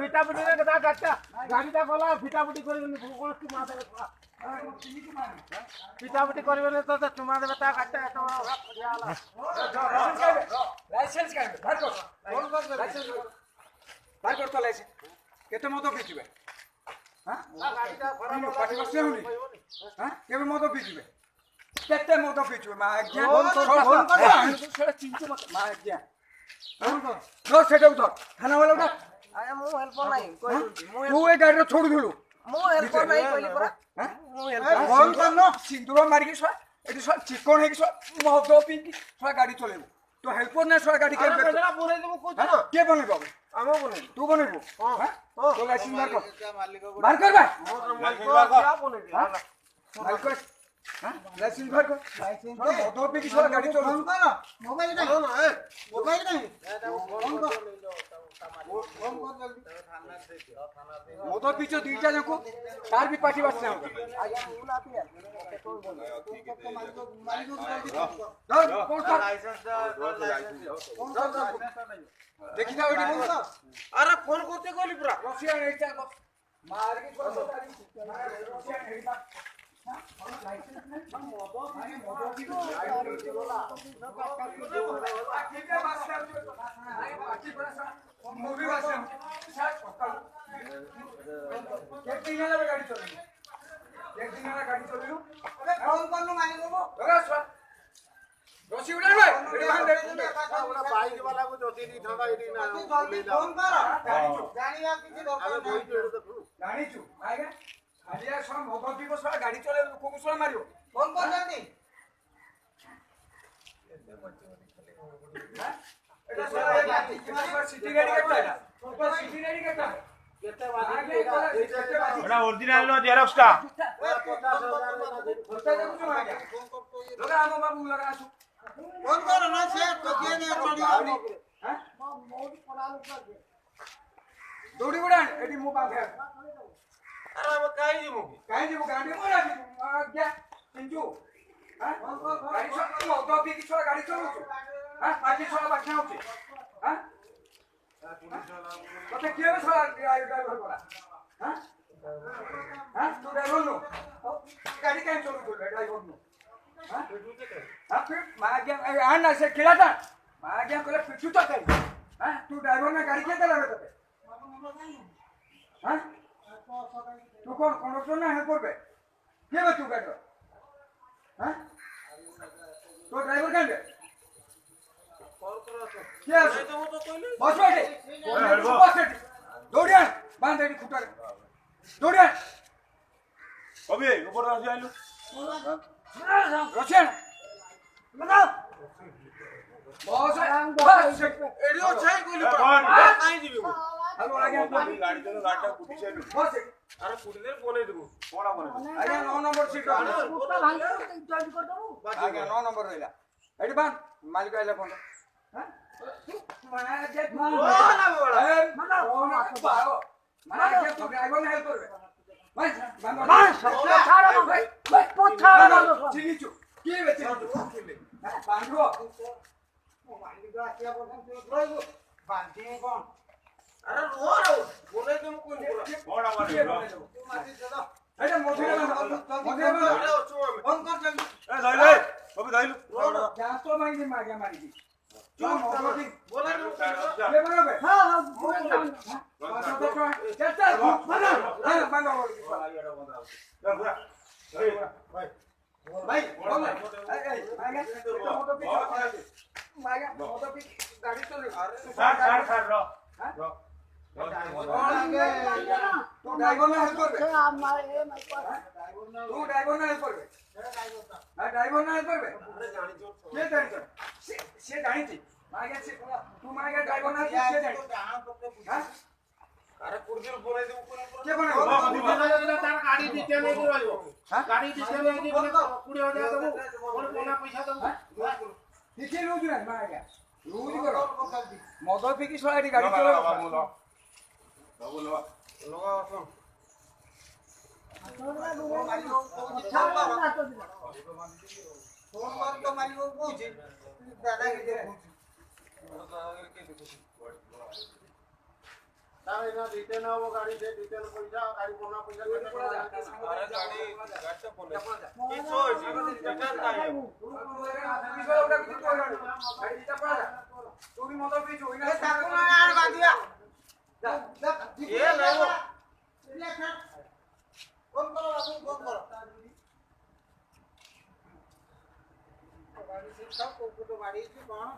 পিটাপিটি গাড়িটা গলা পিটাপিটি করবেন পিটাপিটি করবেন তো চুমা দেবে তা গাড়িটা এত লাইসেন্স কাটবে বার কর তো লাইসেন্স কেতে মতো পিছিবে হ্যাঁ গাড়িটা খরাপ পাটি বসে হনি হ্যাঁ কেবে মতো পিছিবে কেতে মতো পিছিবে মা একজন সেটা চিনতে মা একজন ধর সেটাও ধর থানা वाला উঠা আরে মু হেল্প নাই কই তুই এই গাড়িটা ছোড় দিলু মু হেল্প নাই কইলি পরা হ্যাঁ মু হেল্প ফোন কর ন সিন্দুর মারিকি সব এটি সব চিকন হেকি সব মদ পিকি সব গাড়ি চলেবো তো হেল্প না সব গাড়ি কেবে পেছনা বনে দেবো কইছ না কে বনাইব আমও বনে তুই বনাইব হ্যাঁ তো লাইসেন্স বার কর মালিক বার কর ভাই মালিক বনে দে মালিক হ্যাঁ লাইসেন্স বার কর লাইসেন্স মদ পিকি সব গাড়ি চলেবো ফোন কর মোবাইল নাই মোবাইল নাই ফোন কর মদ পিছো দুইটা দেখো তার भी पार्टी बसने होगा আয়া উলা পিয়া ধর ফোন কর দেখি না ওইটি ফোন কর আরে ফোন করতে কইলি পুরা রশিয়া এইটা মার কি করে রশিয়া এইটা মুভি বাসে একদিন গাড়ি চলে একদিন গাড়ি চলিল ফোন করলু মানি দেবো রশি উড়াই ভাই ওরা বাইক वाला को যদি নি ঠকা এনি না ফোন কর জানিয়া কিছু দরকার নাই জানিছু আইগা আলিয়া সব মদ পিবো সব গাড়ি চলে কোকু সব মারিও ফোন কর জলদি এটা সব সিটি গাড়ি কেটা এটা সিটি গাড়ি কেটা কেতে বাজি এটা অরিজিনাল নো জেরক্সটা লগা আমো বাবু লগা আসু ফোন কর না সে তো দিয়ে নে চড়ি হ্যাঁ দৌড়ি উড়ান এটি মু বাঁধে আরে আমি কাই দিমু কাই দিব গাড়ি মোরা দিব আজ্ঞা চিঞ্জু হ্যাঁ গাড়ি সব মদ পিকি সব গাড়ি চলুছু হ্যাঁ পাটি সব বাসনা হচ্ছে হ্যাঁ কত কি হবে সব ড্রাইভার করা হ্যাঁ হ্যাঁ তুই ড্রাইভার নো গাড়ি কাই চলু করবে ড্রাইভার নো হ্যাঁ হ্যাঁ फिर मागे आना से खिलाता मागे कोले पिछू तो कई हां तू ड्राइवर ने गाड़ी के दे लगे तते हां तू कौन कंडक्टर ना है करबे के बे तू गाड़ी हां तो ड्राइवर कांदे के আছে বস বেটে বস বেটে দৌড়িয়া বাঁধ এটি খুঁটারে দৌড়িয়া কবি উপর আসি আইলু রশিয়ান মানাও বস এডিও চাই কইলি কোন কাই দিবি হ্যালো আগে গাড়ি চলে গাড়িটা কুটি চাইলু বস আরে কুড়িলে বনে দেবো কোনা বনে আগে 9 নম্বর সিট কুত্তা ভাঙলে জয়েন কর দবু আগে 9 নম্বর রইলা এটি বান মালিক আইলা কোন হ্যাঁ মানা যে না বড়া মানাও মানা যে ড্রাইভার হেল্প করবে ভাই বাস ছাড়ো না ভাই পছাড়ো না চিনিচু কি বেচে বান্ধব বান্টি কোন আরে রো বনে দেবো কইলি পুরা কোনা বনে এটা মধুরে ফোন কর জলদি এ ধইলে কবি ধইলু যা তো মাইনি মাগে মারি দি চল মধুরে বনে দেবো কে বানাবে হ্যাঁ হ্যাঁ চেষ্টা বানা হ্যাঁ বানা ভাই বল এই মাগে মতো পিছ মাগে মতো পিছ গাড়ি চলে ছাড় র तू ड्राइवर ना हेल्प करबे আমার এ মাই কর तू ड्राइवर ना हेल्प करबे हां ड्राइवर ना हेल्प करबे के जानी तो से जानी थी मागे से तू मागे ड्राइवर ना से जानी हां আরে কুড়িলে বনে দেবো কোন के बने তার গাড়ি দিতে নেই দিবাইবো গাড়ি দিতে নেই দিবো 20000 দেবো কোন কোনা পয়সা দেবো ठीक है रोज ना मागे रोज करो मदो पिकी सोड़ी गाड़ी चलो বাবু ল লগা আসুন ছাড়ো না তো দিবা ফোন কর তো মারিব কইছি দাদা কে দেখুছি তাই না দিতে না ও গাড়ি দে দিতে না পয়সা গাড়ি কোনা পয়সা আরে গাড়িটা বলে কি হইছে রিটার্ন নাই তুমি মতো পিছু ওই না তাকু না আর বাদিয়া এ লাইবো ফোন করো আপনি ফোন করো গাড়ি সব কোটো গাড়ি কি কোন